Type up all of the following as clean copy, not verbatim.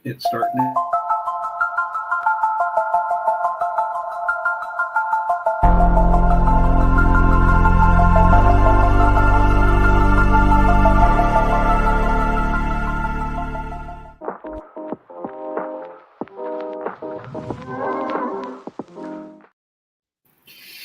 It's starting.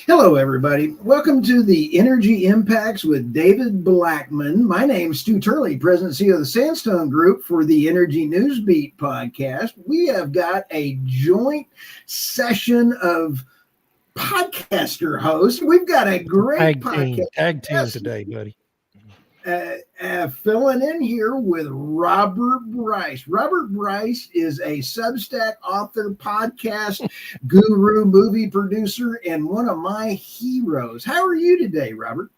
Hello, everybody. Welcome to the Energy Impacts with David Blackman. My name is Stu Turley, President and CEO of the Sandstone Group for the Energy Newsbeat podcast. We have got a joint session of podcaster hosts. We've got a great tag team today, buddy. Filling in here with Robert Bryce. Robert Bryce is a Substack author, podcast guru, movie producer, and one of my heroes. How are you today, Robert?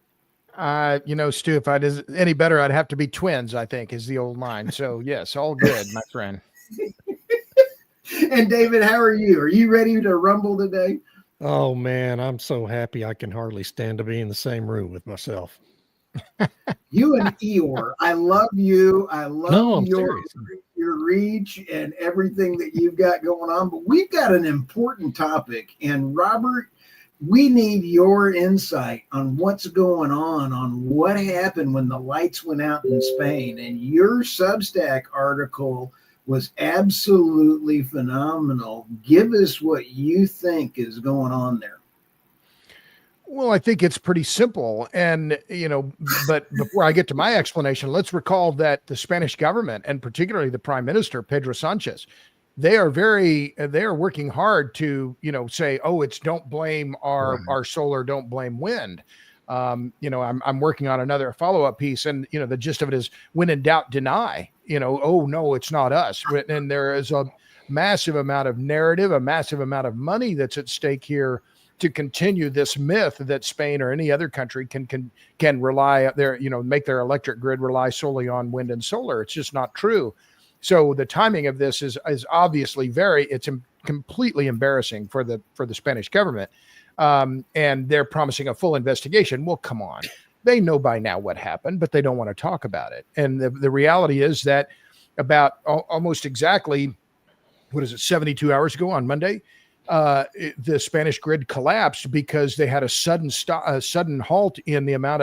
Stu, if I did any better, I'd have to be twins, I think, is the old line. So, yes, all good, my friend. And David, how are you? Are you ready to rumble today? Oh, man, I'm so happy I can hardly stand to be in the same room with myself. You and Eeyore, I love you. I love your reach and everything that you've got going on. But we've got an important topic. And Robert, we need your insight on what's going on what happened when the lights went out in Spain. And your Substack article was absolutely phenomenal. Give us what you think is going on there. Well, I think it's pretty simple. And, but before I get to my explanation, let's recall that the Spanish government, and particularly the Prime Minister, Pedro Sanchez, they are working hard to, say, oh, it's don't blame our solar, don't blame wind. I'm working on another follow-up piece, and, the gist of it is when in doubt, deny, oh, no, it's not us. And there is a massive amount of narrative, a massive amount of money that's at stake here to continue this myth that Spain or any other country can rely make their electric grid rely solely on wind and solar. It's just not true. So the timing of this is obviously completely embarrassing for the Spanish government. And they're promising a full investigation. Well, come on. They know by now what happened, but they don't want to talk about it. And the reality is that about almost exactly, 72 hours ago on Monday, the Spanish grid collapsed because they had a sudden halt in the amount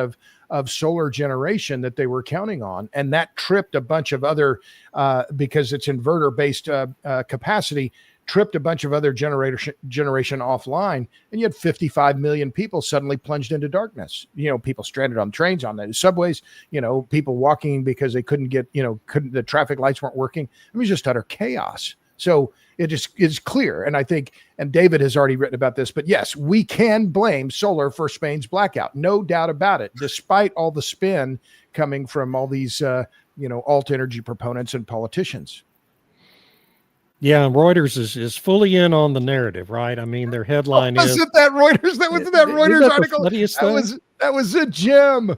of solar generation that they were counting on. And that tripped a bunch of other, because it's inverter-based capacity, tripped a bunch of other generation offline. And you had 55 million people suddenly plunged into darkness. People stranded on trains, on the subways, people walking because they couldn't get, the traffic lights weren't working. I mean, just utter chaos. So it just is clear. And I think, and David has already written about this, but yes, we can blame solar for Spain's blackout. No doubt about it, despite all the spin coming from all these, alt energy proponents and politicians. Yeah, and Reuters is fully in on the narrative, right? I mean, their headline is... Wasn't that Reuters? That wasn't that Reuters article? That was a gem.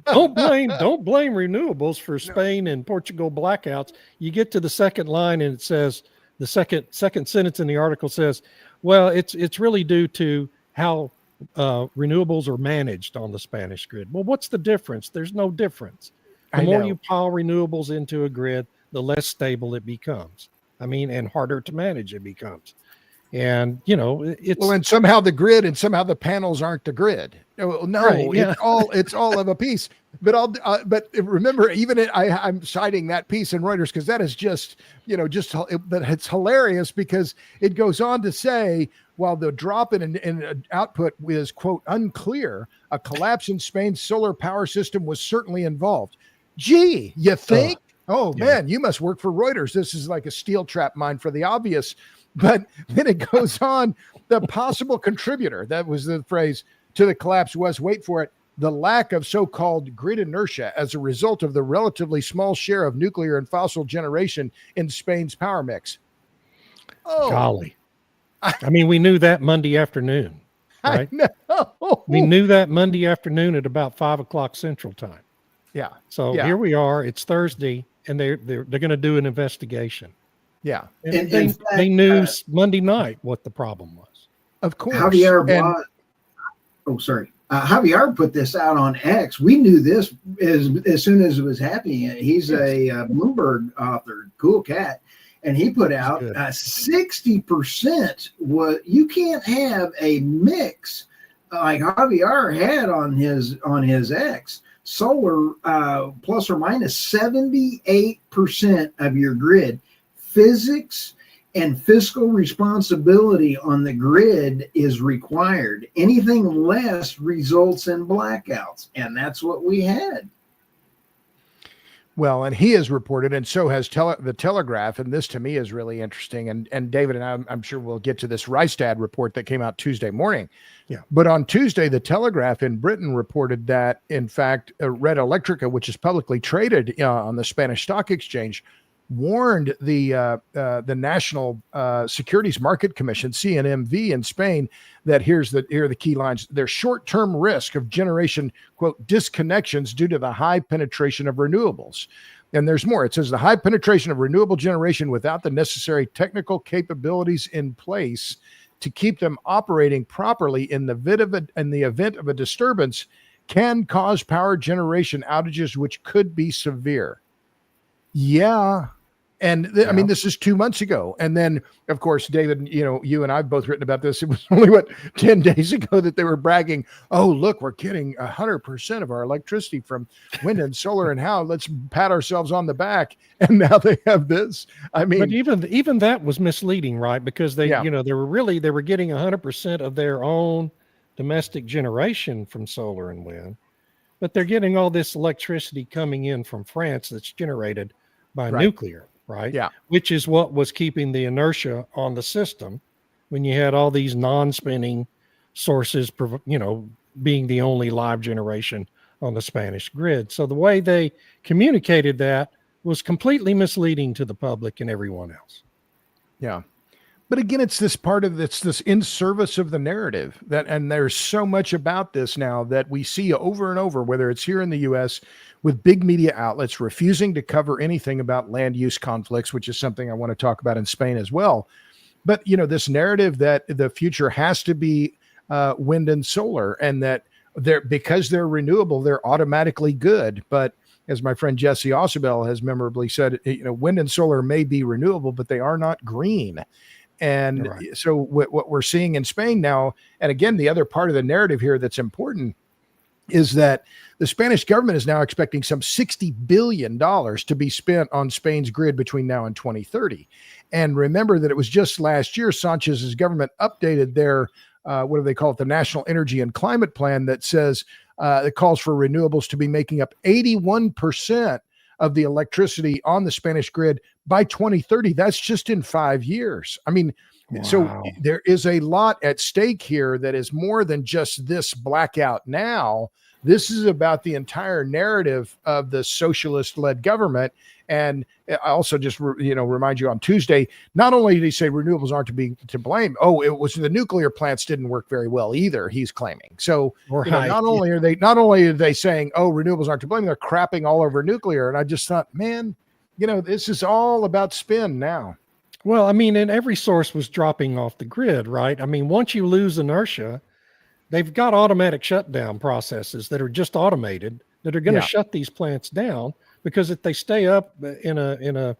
Don't blame renewables for Spain and Portugal blackouts. You get to the second line and it says, the second sentence in the article says, well, it's really due to how renewables are managed on the Spanish grid. Well, what's the difference? There's no difference. The more you pile renewables into a grid, the less stable it becomes. I mean, and harder to manage it becomes. And, and somehow the grid and somehow the panels aren't the grid. No, right, yeah. it's all of a piece. But but remember, I'm citing that piece in Reuters because that is but it's hilarious because it goes on to say, while the drop in output is, quote, unclear, a collapse in Spain's solar power system was certainly involved. Gee, you think? Man, you must work for Reuters. This is like a steel trap mine for the obvious. But then it goes on, the possible contributor, that was the phrase, to the collapse was, wait for it, the lack of so-called grid inertia as a result of the relatively small share of nuclear and fossil generation in Spain's power mix. Oh, golly. I mean, we knew that Monday afternoon, right? I know. We knew that Monday afternoon at about 5:00 Central Time. Yeah. So here we are. It's Thursday, and they're going to do an investigation. Yeah. And they knew Monday night what the problem was. Of course. Javier Blas. Oh, sorry. Javier put this out on X. We knew this as soon as it was happening. He's a Bloomberg author, cool cat. And he put out 60% was, you can't have a mix like Javier had on his X. Solar plus or minus 78% of your grid. Physics and fiscal responsibility on the grid is required. Anything less results in blackouts, and that's what we had. Well, and he has reported, and so has the Telegraph, and this to me is really interesting. And David and I'm sure we'll get to this Rystad report that came out Tuesday morning. Yeah. But on Tuesday, the Telegraph in Britain reported that, in fact, Red Electrica, which is publicly traded on the Spanish Stock Exchange, warned the National Securities Market Commission, CNMV, in Spain that here are the key lines. There's short-term risk of generation, quote, disconnections due to the high penetration of renewables. And there's more. It says the high penetration of renewable generation without the necessary technical capabilities in place to keep them operating properly in the event of a disturbance can cause power generation outages, which could be severe. Yeah. And I mean, this is 2 months ago. And then, of course, David, you and I've both written about this. It was only 10 days ago that they were bragging, oh, look, we're getting 100% of our electricity from wind and solar, and how let's pat ourselves on the back. And now they have this. I mean, but even that was misleading, right? Because they were getting 100% of their own domestic generation from solar and wind, but they're getting all this electricity coming in from France that's generated by nuclear, right? Yeah. Which is what was keeping the inertia on the system when you had all these non-spinning sources, being the only live generation on the Spanish grid. So the way they communicated that was completely misleading to the public and everyone else. Yeah. But again, it's this in service of the narrative and there's so much about this now that we see over and over, whether it's here in the US with big media outlets refusing to cover anything about land use conflicts, which is something I want to talk about in Spain as well. But, this narrative that the future has to be wind and solar, and that because they're renewable, they're automatically good. But as my friend Jesse Ausubel has memorably said, wind and solar may be renewable, but they are not green. And so what we're seeing in Spain now, and again, the other part of the narrative here that's important is that the Spanish government is now expecting some $60 billion to be spent on Spain's grid between now and 2030. And remember that it was just last year, Sanchez's government updated their, what do they call it? The National Energy and Climate Plan that says it calls for renewables to be making up 81% of the electricity on the Spanish grid by 2030. That's just in 5 years. I mean, So there is a lot at stake here that is more than just this blackout now. This is about the entire narrative of the socialist-led government. And I also just, remind you on Tuesday, not only did he say renewables aren't to blame, it was the nuclear plants didn't work very well either, he's claiming. So not only are they saying, renewables aren't to blame, they're crapping all over nuclear. And I just thought, man, this is all about spin now. Well, I mean, and every source was dropping off the grid, right? I mean, once you lose inertia, they've got automatic shutdown processes that are just automated that are going to shut these plants down, because if they stay up when the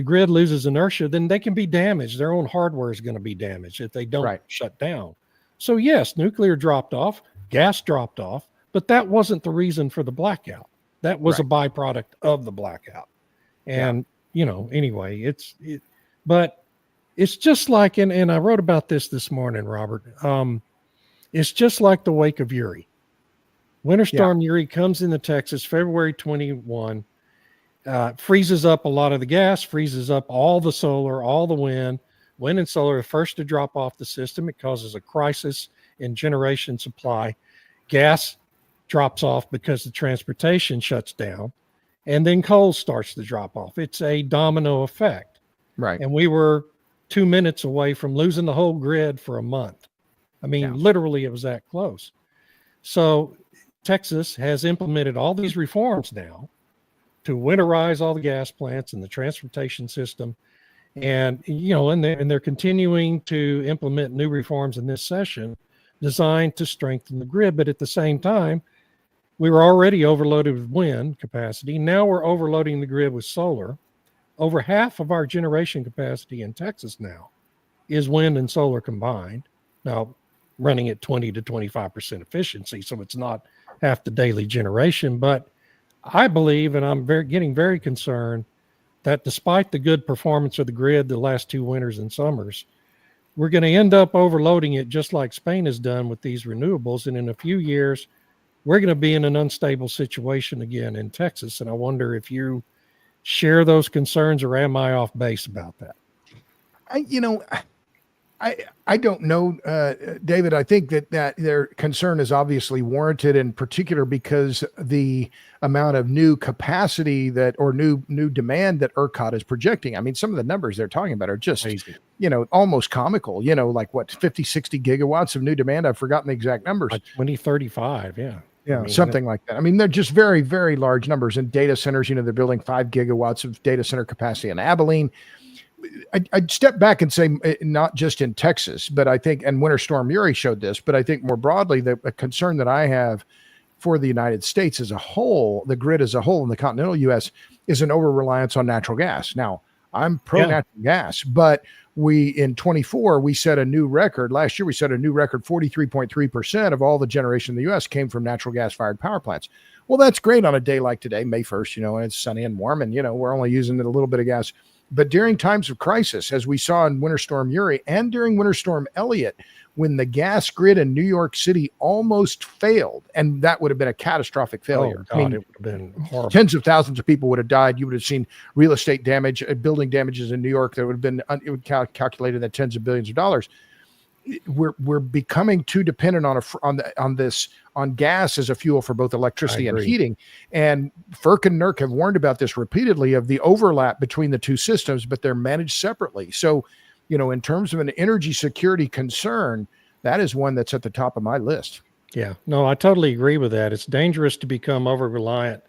grid loses inertia, then they can be damaged. Their own hardware is going to be damaged if they don't shut down. So yes, nuclear dropped off, gas dropped off, but that wasn't the reason for the blackout. That was a byproduct of the blackout. And anyway, but it's just like, and I wrote about this morning, Robert. It's just like the wake of Uri. Winter Storm Uri comes into Texas, February 21, freezes up a lot of the gas, freezes up all the solar, all the wind. Wind and solar are first to drop off the system. It causes a crisis in generation supply. Gas drops off because the transportation shuts down. And then coal starts to drop off. It's a domino effect. Right. And we were 2 minutes away from losing the whole grid for a month. I mean, literally, it was that close. So Texas has implemented all these reforms now to winterize all the gas plants and the transportation system. And, and they're continuing to implement new reforms in this session designed to strengthen the grid. But at the same time, we were already overloaded with wind capacity. Now we're overloading the grid with solar. Over half of our generation capacity in Texas now is wind and solar combined. Now, running at 20 to 25% efficiency, so it's not half the daily generation. But I believe, and I'm getting very concerned, that despite the good performance of the grid the last 2 winters and summers, we're going to end up overloading it just like Spain has done with these renewables. And in a few years, we're going to be in an unstable situation again in Texas. And I wonder if you share those concerns, or am I off base about that? I don't know, David. I think that their concern is obviously warranted, in particular because the amount of new capacity or new demand that ERCOT is projecting. I mean, some of the numbers they're talking about are just, Crazy. Almost comical, like what, 50, 60 gigawatts of new demand. I've forgotten the exact numbers. Like 2035. Yeah. Yeah, something like that. I mean, they're just very, very large numbers. In data centers, they're building 5 gigawatts of data center capacity in Abilene. I'd step back and say not just in Texas, but I think, and Winter Storm Uri showed this, but I think more broadly, the concern that I have for the United States as a whole, the grid as a whole in the continental U.S., is an over-reliance on natural gas. Now, I'm pro-natural gas, but in 24, we set a new record. Last year, we set a new record. 43.3% of all the generation in the U.S. came from natural gas-fired power plants. Well, that's great on a day like today, May 1st, and it's sunny and warm, and, we're only using a little bit of gas. But during times of crisis, as we saw in Winter Storm Uri and during Winter Storm Elliott, when the gas grid in New York City almost failed, and that would have been a catastrophic failure. Oh, God, it would have been horrible. Tens of thousands of people would have died. You would have seen real estate damage, building damages in New York that would have been calculated at tens of billions of dollars. We're becoming too dependent on gas as a fuel for both electricity and heating. And FERC and NERC have warned about this repeatedly, of the overlap between the two systems, but they're managed separately. So, in terms of an energy security concern, that is one that's at the top of my list. Yeah, no, I totally agree with that. It's dangerous to become over-reliant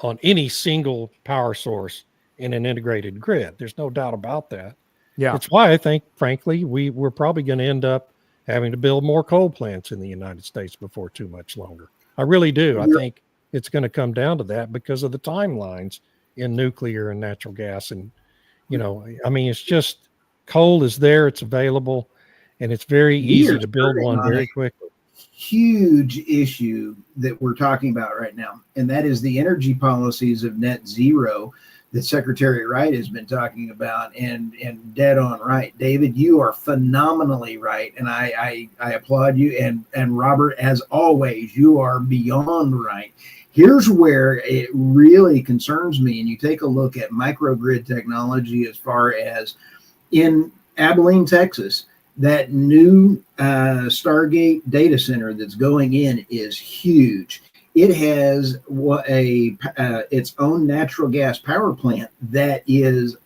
on any single power source in an integrated grid. There's no doubt about that. Yeah. It's why I think, frankly, we're probably going to end up having to build more coal plants in the United States before too much longer. I really do. I think it's going to come down to that because of the timelines in nuclear and natural gas. And, it's just, coal is there, it's available, and it's very easy to build one very quickly. Huge issue that we're talking about right now, and that is the energy policies of net zero that Secretary Wright has been talking about, and dead on right. David, you are phenomenally right, and I applaud you. And Robert, as always, you are beyond right. Here's where it really concerns me, and you take a look at microgrid technology as far as in Abilene, Texas. That new Stargate data center that's going in is huge. It has its own natural gas power plant that is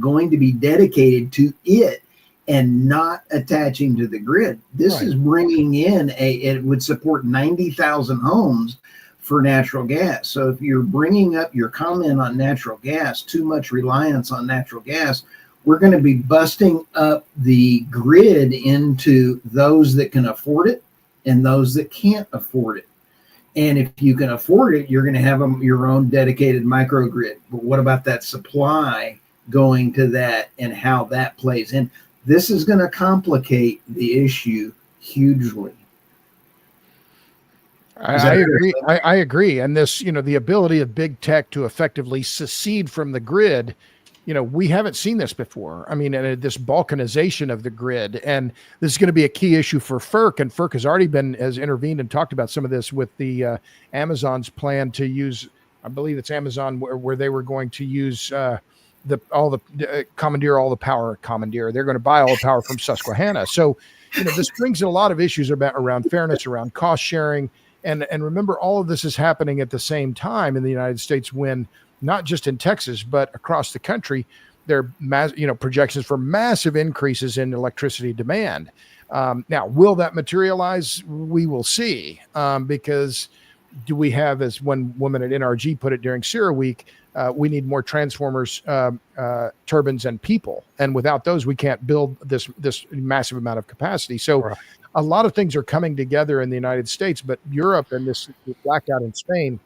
going to be dedicated to it and not attaching to the grid. This is bringing in it would support 90,000 homes for natural gas. So if you're bringing up your comment on natural gas, too much reliance on natural gas, we're going to be busting up the grid into those that can afford it and those that can't afford it. And if you can afford it, you're going to have your own dedicated microgrid. But what about that supply going to that and how that plays in? This is going to complicate the issue hugely. I agree. I agree. And this, the ability of big tech to effectively secede from the grid, we haven't seen this before. I mean, this balkanization of the grid, and this is going to be a key issue for FERC. And FERC has intervened and talked about some of this with the Amazon's plan to use, I believe it's Amazon, where they were going to use commandeer all the power. They're going to buy all the power from Susquehanna. So, this brings in a lot of issues around fairness, around cost sharing, and remember, all of this is happening at the same time in the United States when, not just in Texas, but across the country, there are projections for massive increases in electricity demand. Now, will that materialize? We will see, because do we have, as one woman at NRG put it during CERA Week, we need more transformers, turbines, and people. And without those, we can't build this massive amount of capacity. So a lot of things are coming together in the United States, but Europe and this blackout in Spain,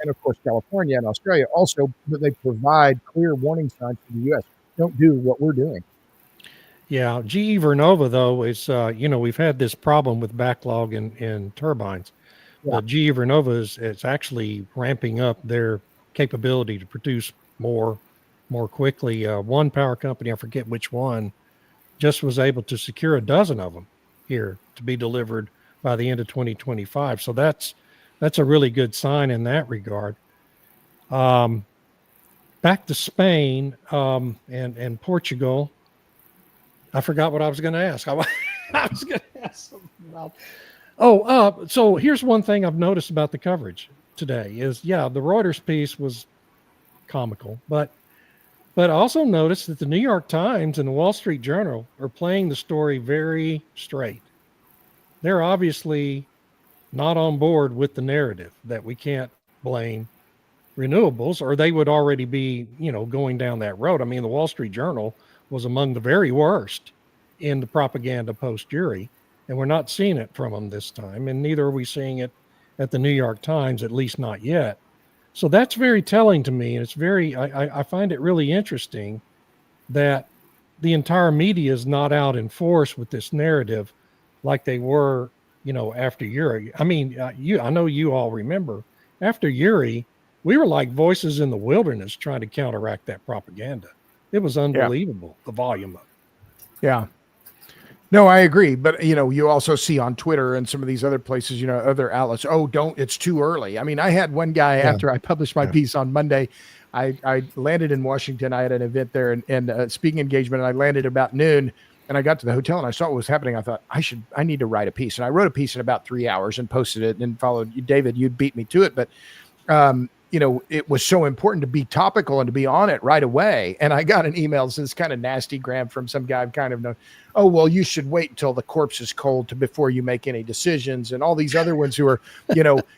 and of course California and Australia also, they provide clear warning signs to the U.S. Don't do what we're doing. Yeah, GE Vernova though is we've had this problem with backlog in turbines, but GE Vernova is actually ramping up their capability to produce more quickly. One power company, I forget which one, just was able to secure a dozen of them here to be delivered by the end of 2025. So that's a really good sign in that regard. Back to Spain and Portugal. I forgot what I was going to ask. I was going to ask something about. So here's one thing I've noticed about the coverage today is, the Reuters piece was comical, but I also noticed that the New York Times and the Wall Street Journal are playing the story very straight. They're obviously not on board with the narrative that we can't blame renewables, or they would already be, going down that road. I mean, the Wall Street Journal was among the very worst in the propaganda post-Uri, and we're not seeing it from them this time, and neither are we seeing it at the New York Times, at least not yet. So that's very telling to me, and it's I find it really interesting that the entire media is not out in force with this narrative like they were, after Uri. I mean, I know you all remember, after Uri, we were like voices in the wilderness trying to counteract that propaganda. It was unbelievable, the volume of it. Yeah. No, I agree. But, you also see on Twitter and some of these other places, other outlets, it's too early. I mean, I had one guy after I published my piece on Monday, I landed in Washington. I had an event there and a speaking engagement, and I landed about noon, and I got to the hotel and I saw what was happening. I thought I need to write a piece. And I wrote a piece in about 3 hours and posted it and followed you, David. You'd beat me to it. But, it was so important to be topical and to be on it right away. And I got an email, this kind of nasty gram from some guy I've kind of known. Oh, well, you should wait until the corpse is cold before you make any decisions. And all these other ones who are,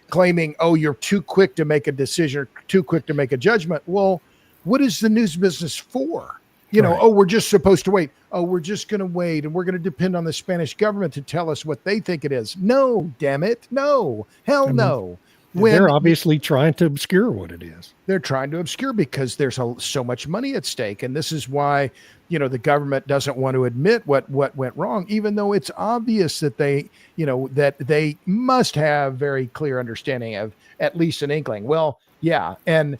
claiming, you're too quick to make a decision or too quick to make a judgment. Well, what is the news business for? We're just supposed to wait. We're just going to wait. And we're going to depend on the Spanish government to tell us what they think it is. No, damn it. No, hell no. They're obviously trying to obscure what it is. They're trying to obscure because there's so much money at stake. And this is why, the government doesn't want to admit what went wrong, even though it's obvious that they must have very clear understanding of at least an inkling. Well, yeah. And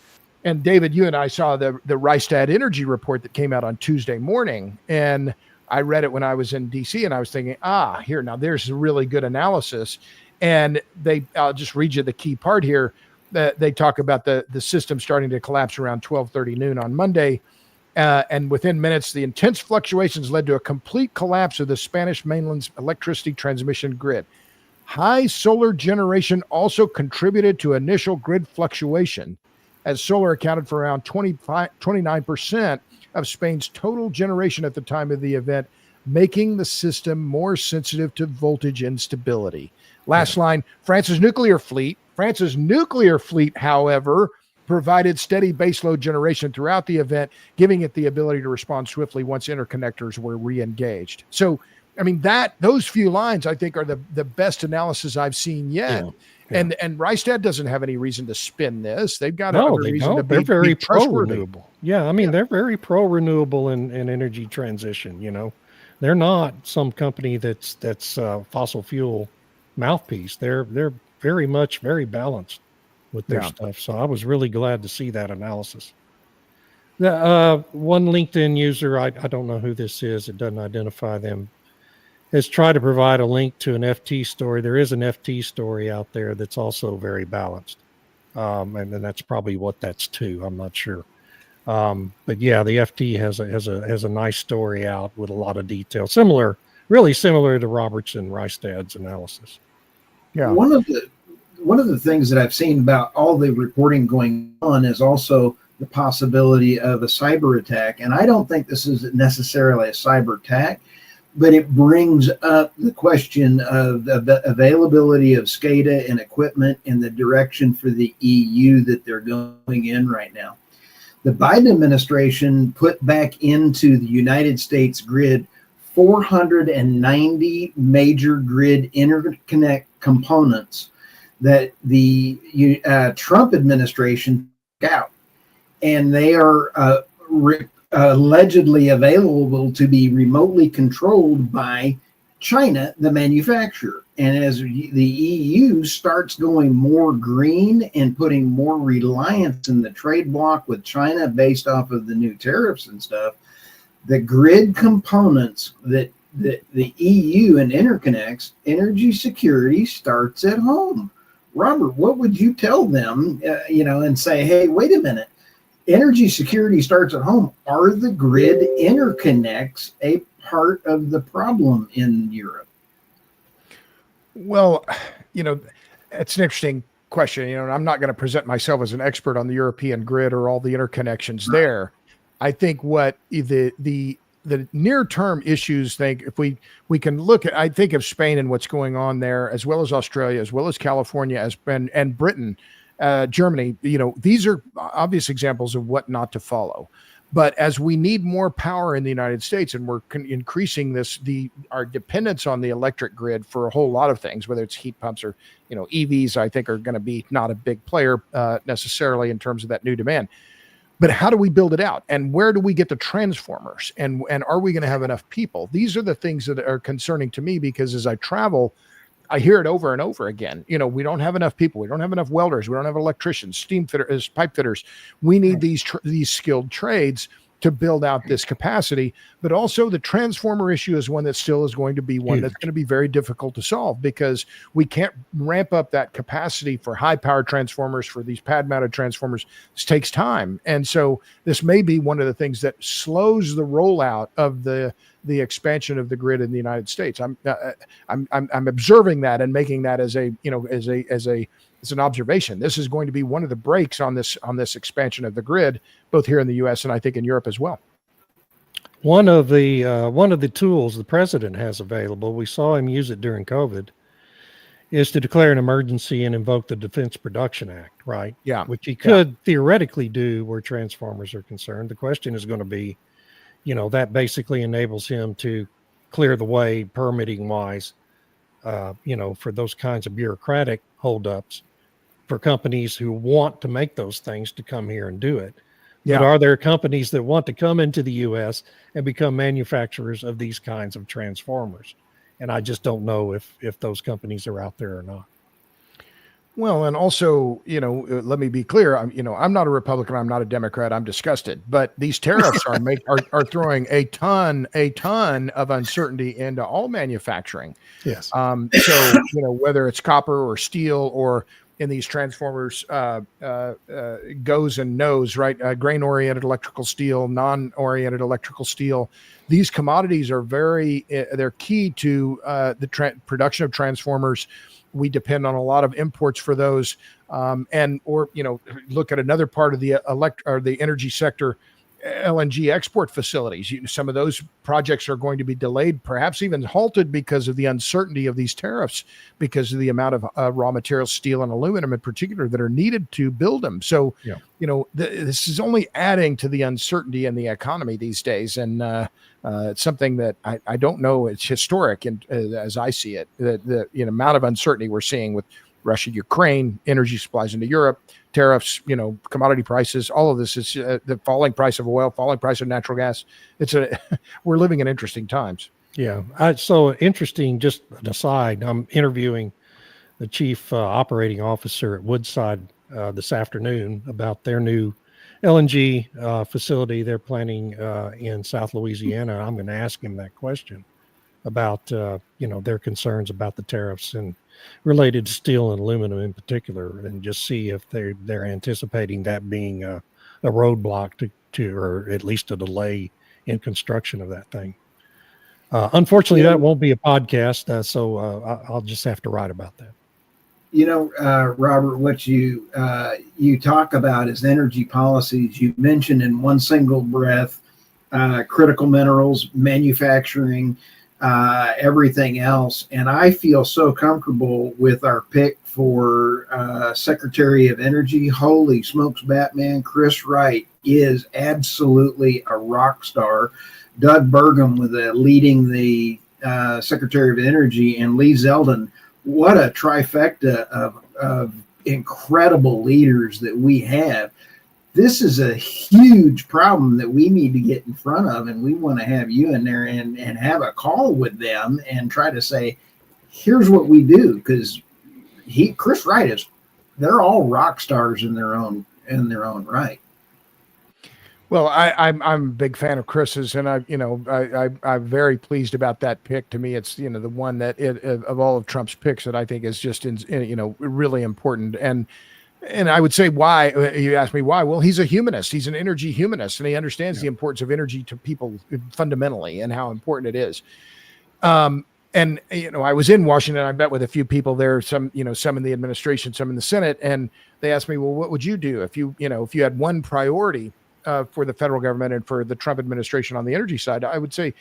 David, you and I saw the Rystad Energy report that came out on Tuesday morning. And I read it when I was in DC, and I was thinking, now there's a really good analysis. And I'll just read you the key part here. That they talk about the system starting to collapse around 12:30 noon on Monday. And within minutes, the intense fluctuations led to a complete collapse of the Spanish mainland's electricity transmission grid. High solar generation also contributed to initial grid fluctuation, as solar accounted for around 29% of Spain's total generation at the time of the event, making the system more sensitive to voltage instability. Last line, France's nuclear fleet, however, provided steady baseload generation throughout the event, giving it the ability to respond swiftly once interconnectors were re-engaged. So, I mean, those few lines, I think, are the best analysis I've seen yet. Yeah. And Rystad doesn't have any reason to spin this. They've got no reason to be. They're very pro-renewable. Yeah, I mean, they're very pro-renewable and energy transition, They're not some company that's fossil fuel mouthpiece. They're very much very balanced with their stuff. So I was really glad to see that analysis. The one LinkedIn user, I don't know who this is, it doesn't identify them, has tried to provide a link to an FT story. There is an FT story out there that's also very balanced. And that's probably what that's to. I'm not sure. But yeah, the FT has a nice story out with a lot of detail, really similar to Robertson Rystad's analysis. Yeah. One of the things that I've seen about all the reporting going on is also the possibility of a cyber attack. And I don't think this is necessarily a cyber attack, but it brings up the question of the availability of SCADA and equipment and the direction for the EU that they're going in right now. The Biden administration put back into the United States grid 490 major grid interconnect components that the Trump administration took out, and they are allegedly available to be remotely controlled by China, the manufacturer. And as the EU starts going more green and putting more reliance in the trade bloc with China based off of the new tariffs and stuff, the grid components that the EU and interconnects, energy security starts at home. Robert, what would you tell them, and say, hey, wait a minute, energy security starts at home. Are the grid interconnects a part of the problem in Europe? Well, it's an interesting question. I'm not going to present myself as an expert on the European grid or all the interconnections there. I think what the near-term issues, if we can look at, I think of Spain and what's going on there, as well as Australia, as well as California, and Britain, Germany. These are obvious examples of what not to follow. But as we need more power in the United States, and we're increasing our dependence on the electric grid for a whole lot of things, whether it's heat pumps or EVs, I think are going to be not a big player necessarily in terms of that new demand. But how do we build it out? And where do we get the transformers? And are we going to have enough people? These are the things that are concerning to me, because as I travel, I hear it over and over again. We don't have enough people. We don't have enough welders. We don't have electricians, steam fitters, pipe fitters. We need these skilled trades to build out this capacity. But also the transformer issue is one that still is going to be one that's going to be very difficult to solve, because we can't ramp up that capacity for high power transformers, for these pad mounted transformers. This takes time. And so this may be one of the things that slows the rollout of the expansion of the grid in the United States. I'm observing that and making that as an observation. This is going to be one of the brakes on this expansion of the grid, both here in the U.S. and I think in Europe as well. One of the tools the president has available, we saw him use it during COVID, is to declare an emergency and invoke the Defense Production Act, right? Yeah. Which he could theoretically do where transformers are concerned. The question is going to be, that basically enables him to clear the way permitting wise, for those kinds of bureaucratic holdups for companies who want to make those things to come here and do it. Yeah. But are there companies that want to come into the U.S. and become manufacturers of these kinds of transformers? And I just don't know if those companies are out there or not. Well, and also, let me be clear. I'm not a Republican. I'm not a Democrat. I'm disgusted. But these tariffs are throwing a ton of uncertainty into all manufacturing. Yes. So whether it's copper or steel or in these transformers, goes and knows, right? Grain-oriented electrical steel, non-oriented electrical steel. These commodities are they're key to the production of transformers. We depend on a lot of imports for those, look at another part of the energy sector, LNG export facilities. Some of those projects are going to be delayed, perhaps even halted, because of the uncertainty of these tariffs, because of the amount of raw materials, steel and aluminum in particular, that are needed to build them. So, this is only adding to the uncertainty in the economy these days. And it's something that I don't know. It's historic, and as I see it, the amount of uncertainty we're seeing with Russia, Ukraine, energy supplies into Europe, tariffs, commodity prices, all of this is the falling price of oil, falling price of natural gas. We're living in interesting times. Yeah. So interesting, just an aside, I'm interviewing the chief operating officer at Woodside this afternoon about their new LNG facility they're planning in South Louisiana. I'm going to ask him that question about, their concerns about the tariffs and related to steel and aluminum in particular, and just see if they're anticipating that being a roadblock to, or at least a delay in construction of that thing. Unfortunately, that won't be a podcast, so I'll just have to write about that. Robert, what you talk about is energy policies. You mentioned in one single breath critical minerals, manufacturing, everything else. And I feel so comfortable with our pick for Secretary of Energy. Holy smokes, Batman, Chris Wright. is absolutely a rock star. Doug Burgum leading the Secretary of Energy, and Lee Zeldin. What a trifecta of incredible leaders that we have. This is a huge problem that we need to get in front of, and we want to have you in there and have a call with them and try to say, here's what we do, because Chris Wright they're all rock stars in their own right. Well, I'm a big fan of Chris's, and I'm very pleased about that pick. To me, it's the one that of all of Trump's picks that I think is just really important. And I would say why. You asked me why. Well, he's a humanist. He's an energy humanist, and he understands the importance of energy to people fundamentally and how important it is. And I was in Washington. I met with a few people there, some in the administration, some in the Senate, and they asked me, well, what would you do if you had one priority for the federal government and for the Trump administration on the energy side? I would say,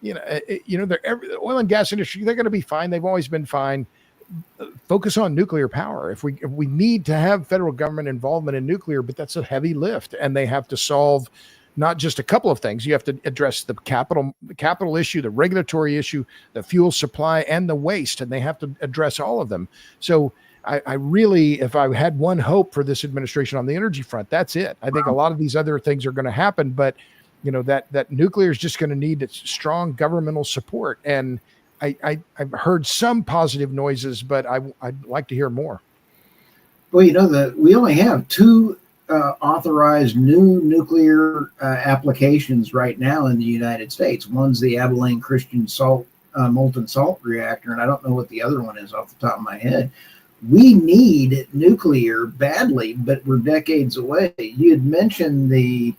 the oil and gas industry, they're going to be fine. They've always been fine. Focus on nuclear power. If we need to have federal government involvement in nuclear, but that's a heavy lift, and they have to solve not just a couple of things. You have to address the capital issue, the regulatory issue, the fuel supply, and the waste, and they have to address all of them. So I really, if I had one hope for this administration on the energy front, that's it. I think a lot of these other things are going to happen, but that nuclear is just going to need its strong governmental support. And I've heard some positive noises, but I'd like to hear more. Well, we only have two authorized new nuclear applications right now in the United States. One's the Abilene Christian molten salt reactor, and I don't know what the other one is off the top of my head. We need nuclear badly, but we're decades away. You had mentioned the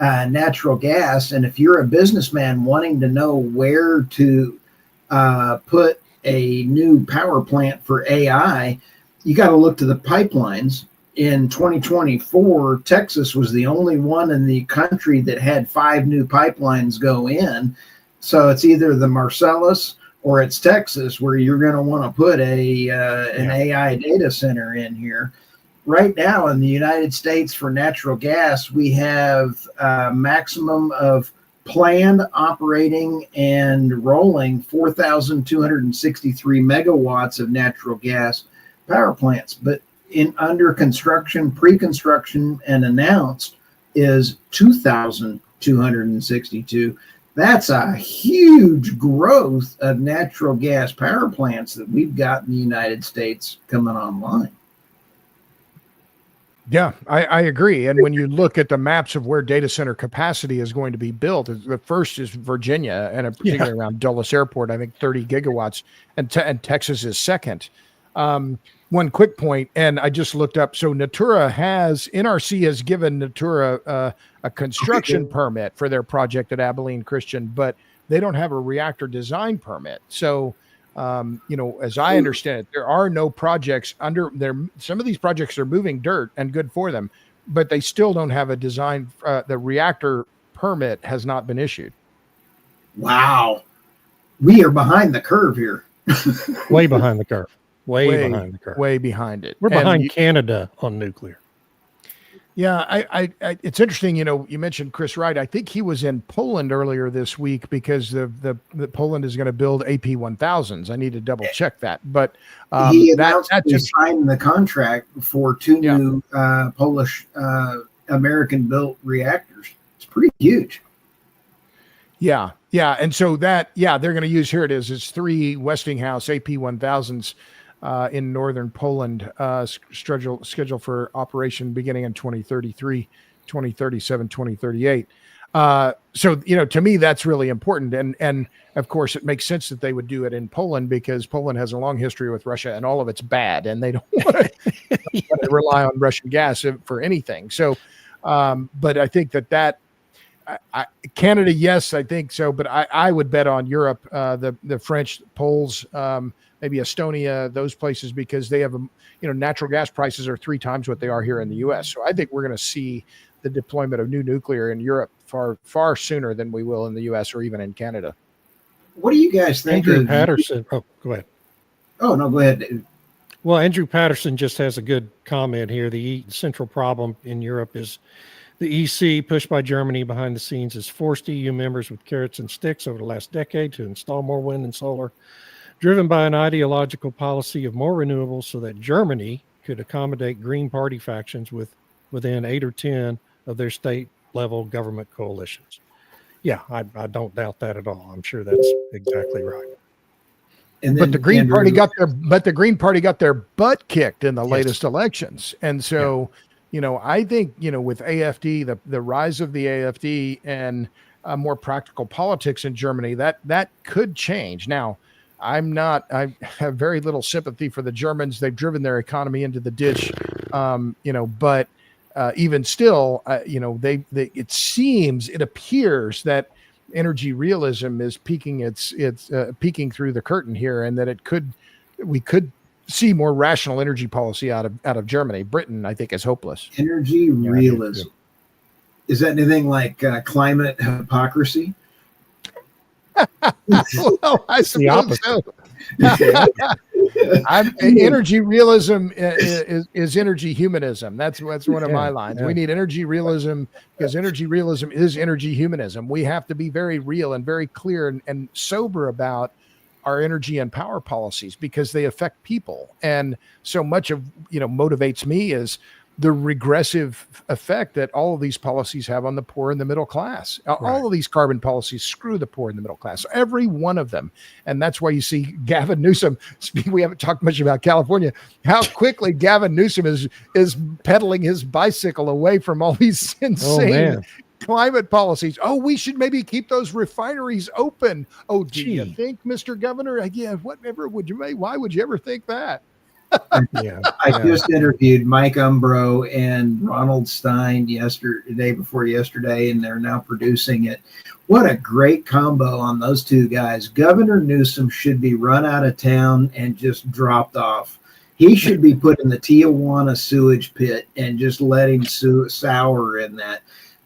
natural gas, and if you're a businessman wanting to know where to put a new power plant for AI, you got to look to the pipelines. In 2024, Texas was the only one in the country that had 5 new pipelines go in. So it's either the Marcellus or it's Texas where you're going to want to put an AI data center in here. Right now in the United States for natural gas, we have a maximum of planned, operating, and rolling 4,263 megawatts of natural gas power plants. But under construction, pre-construction, and announced is 2,262. That's a huge growth of natural gas power plants that we've got in the United States coming online. Yeah, I agree. And when you look at the maps of where data center capacity is going to be built, the first is Virginia, and particularly around Dulles Airport, I think 30 gigawatts, and Texas is second. One quick point, and I just looked up. So NRC has given Natura a construction permit for their project at Abilene Christian, but they don't have a reactor design permit. So, as I understand it, there are no projects under there. Some of these projects are moving dirt, and good for them, but they still don't have a design. The reactor permit has not been issued. Wow. We are behind the curve here. Way behind the curve. Way behind the curve. Way behind it. We're behind Canada on nuclear. Yeah, I it's interesting. You mentioned Chris Wright. I think he was in Poland earlier this week because the Poland is going to build AP1000s. I need to double check that. But he announced just signed the contract for 2 new Polish American-built reactors. It's pretty huge. Yeah, and so they're going to use, here it is. It's 3 Westinghouse AP1000s. In northern Poland, scheduled for operation beginning in 2033, 2037, 2038. So, to me, that's really important. And of course, it makes sense that they would do it in Poland because Poland has a long history with Russia and all of it's bad. And they don't want to rely on Russian gas for anything. So, but I think that Canada, yes, I think so. But I would bet on Europe, the French, Poles, maybe Estonia, those places, because they have, natural gas prices are 3 times what they are here in the U.S. So I think we're going to see the deployment of new nuclear in Europe far, far sooner than we will in the U.S. or even in Canada. What do you guys think? Andrew Patterson. Oh, go ahead. Oh, no, go ahead, David. Well, Andrew Patterson just has a good comment here. The central problem in Europe is The EC, pushed by Germany behind the scenes, has forced EU members with carrots and sticks over the last decade to install more wind and solar, driven by an ideological policy of more renewables so that Germany could accommodate Green Party factions within 8 or 10 of their state-level government coalitions. Yeah, I don't doubt that at all. I'm sure that's exactly right. And but the Green Party got their butt kicked in the latest elections, and so I think with AFD, the rise of the AFD and more practical politics in Germany, that could change. Now, I have very little sympathy for the Germans. They've driven their economy into the ditch, but even still, it appears that energy realism is peeking peeking through the curtain here, and that we could see more rational energy policy out of Germany. Britain, I think, is hopeless. Energy realism. Is that anything like climate hypocrisy? Well, I suppose so. Energy realism is energy humanism. That's one of my lines. We need energy realism because energy realism is energy humanism. We have to be very real and very clear and sober about our energy and power policies because they affect people. And so much of motivates me is the regressive effect that all of these policies have on the poor and the middle class. Right. All of these carbon policies screw the poor and the middle class, every one of them. And that's why you see Gavin Newsom, we haven't talked much about California, how quickly Gavin Newsom is pedaling his bicycle away from all these insane climate policies. Oh, we should maybe keep those refineries open. Oh, do you think, Mr. Governor? Yeah, whatever why would you ever think that? I just interviewed Mike Umbro and Ronald Stein day before yesterday, and they're now producing it. What a great combo on those two guys. Governor Newsom should be run out of town and just dropped off. He should be put in the Tijuana sewage pit and just let him sour in that.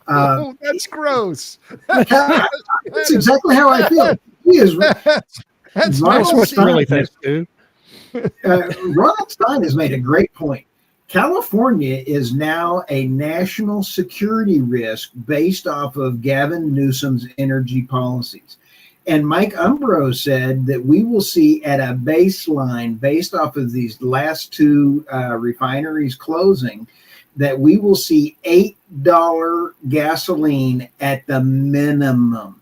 That's gross. That's exactly how I feel. He is. That's what you really think, dude. Ronald Stein has made a great point. California is now a national security risk based off of Gavin Newsom's energy policies. And Mike Umbro said that we will see at a baseline based off of these last two refineries closing, that we will see $8 gasoline at the minimum.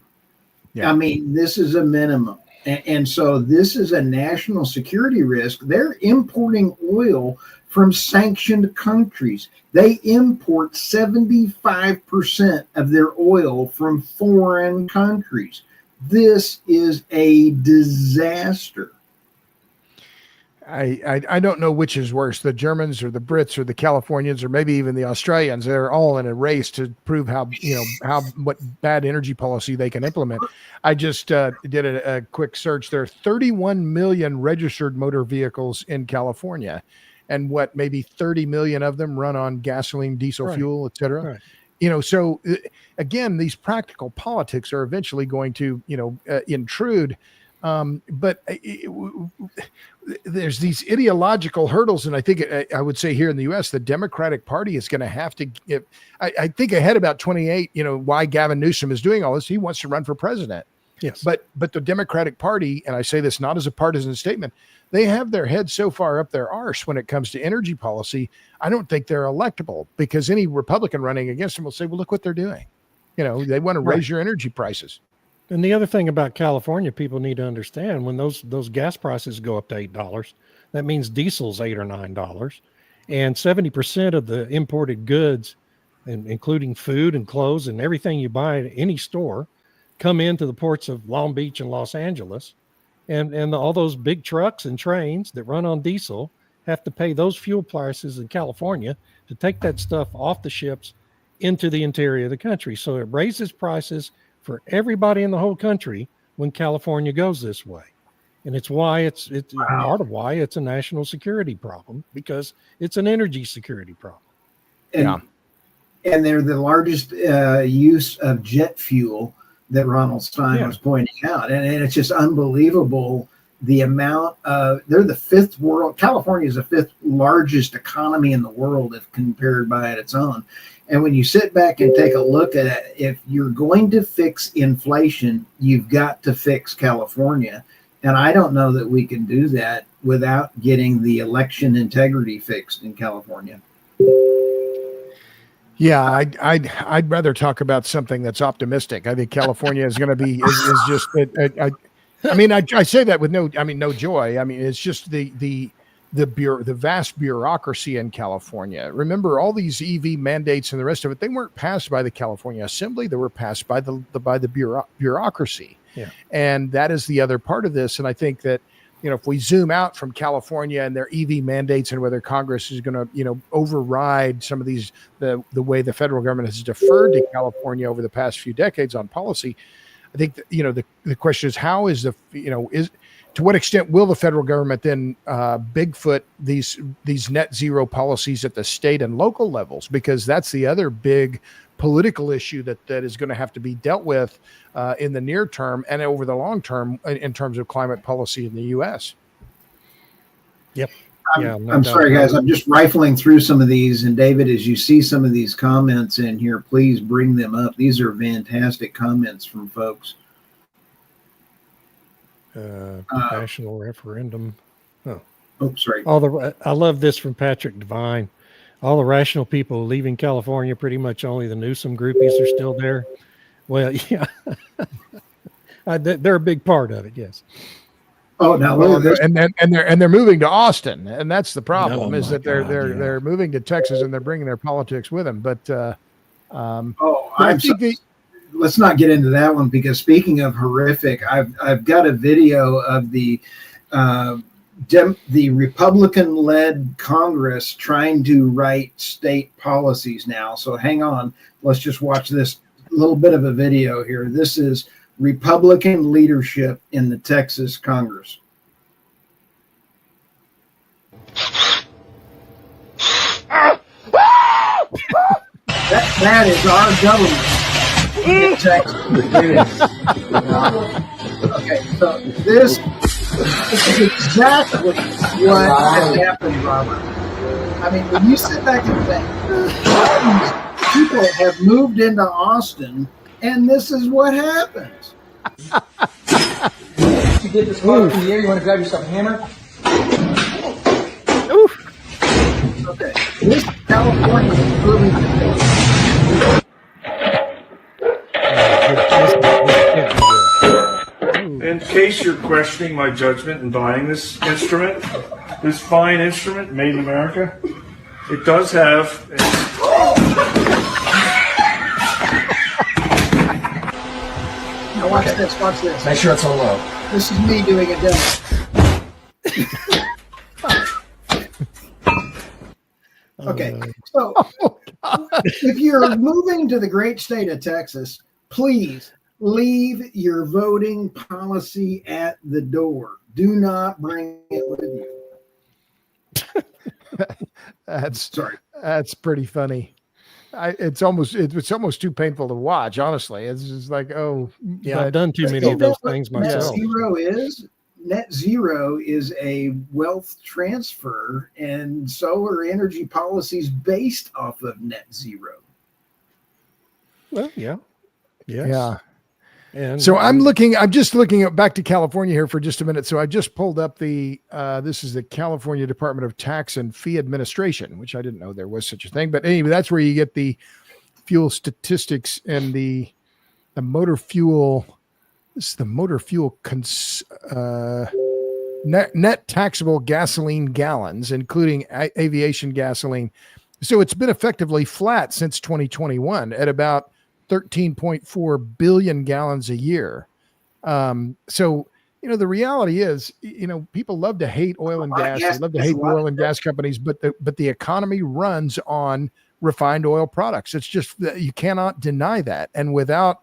Yeah. I mean, this is a minimum. And so this is a national security risk. They're importing oil from sanctioned countries. They import 75% of their oil from foreign countries. This is a disaster. I don't know which is worse, the Germans or the Brits or the Californians or maybe even the Australians. They're all in a race to prove what bad energy policy they can implement. I just did a quick search. There are 31 million registered motor vehicles in California, and maybe 30 million of them run on gasoline, diesel fuel, et cetera. Right. So again, these practical politics are eventually going to, intrude. But there's these ideological hurdles, and I think I would say here in the U.S., the Democratic Party is going to have to give. I think ahead about 28. Why Gavin Newsom is doing all this? He wants to run for president. Yes, but the Democratic Party, and I say this not as a partisan statement, they have their head so far up their arse when it comes to energy policy. I don't think they're electable because any Republican running against them will say, "Well, look what they're doing." They want to raise your energy prices. And the other thing about California, people need to understand, when those gas prices go up to $8, that means diesel's $8 or $9, and 70% of the imported goods, including food and clothes and everything you buy at any store, come into the ports of Long Beach and Los Angeles, and all those big trucks and trains that run on diesel have to pay those fuel prices in California to take that stuff off the ships into the interior of the country. So it raises prices for everybody in the whole country when California goes this way. And it's why it's part of why it's a national security problem, because it's an energy security problem. And they're the largest use of jet fuel that Ronald Stein was pointing out. And it's just unbelievable the amount of, they're the fifth world. California is the fifth largest economy in the world if compared by its own. And when you sit back and take a look at it, if you're going to fix inflation, you've got to fix California. And I don't know that we can do that without getting the election integrity fixed in California. Yeah, I'd rather talk about something that's optimistic. I think California is going to be is just. I say that with no joy. I mean, it's just the vast bureaucracy in California. Remember, all these EV mandates and the rest of it, they weren't passed by the California Assembly. They were passed by the bureaucracy. Yeah. And that is the other part of this. And I think that, if we zoom out from California and their EV mandates and whether Congress is going to, override some of these, the way the federal government has deferred to California over the past few decades on policy, I think that, the question is how is to what extent will the federal government then Bigfoot these net zero policies at the state and local levels? Because that's the other big political issue that is going to have to be dealt with in the near term and over the long term in terms of climate policy in the U.S. Yep. I'm sorry, guys. I'm just rifling through some of these. And David, as you see some of these comments in here, please bring them up. These are fantastic comments from folks. National referendum. Oh, sorry. I love this from Patrick Devine. All the rational people leaving California, pretty much only the Newsom groupies are still there. Well, yeah, they're a big part of it. Yes. Oh, now and they're moving to Austin, and that's the problem they're moving to Texas and they're bringing their politics with them. But let's not get into that one because speaking of horrific, I've got a video of the Republican-led Congress trying to write state policies now. So hang on, let's just watch this little bit of a video here. This is Republican leadership in the Texas Congress. That is our government in Texas. Okay, so this is exactly what has happened, Robert. I mean, when you sit back and think, people have moved into Austin, and this is what happens. You get this car from the air, you want to grab yourself a hammer? Oof. Okay, this California is moving to In case you're questioning my judgment in buying this instrument, this fine instrument made in America, it does have Now watch this, watch this. Make sure it's on low. This is me doing a demo. Okay, so if you're moving to the great state of Texas, please leave your voting policy at the door. Do not bring it with you. That's pretty funny. It's almost too painful to watch. Honestly, it's just like, I've done too many of those things myself. Net zero is a wealth transfer, and solar energy policies based off of net zero. Well, yeah. Yes. Yeah. And so I'm just looking back to California here for just a minute. So I just pulled up this is the California Department of Tax and Fee Administration, which I didn't know there was such a thing. But anyway, that's where you get the fuel statistics and the motor fuel. This is the motor fuel net taxable gasoline gallons, including aviation gasoline. So it's been effectively flat since 2021 at about 13.4 billion gallons a year. So, the reality is, people love to hate oil and gas. They love to hate oil and gas companies, but the economy runs on refined oil products. It's just, you cannot deny that. And without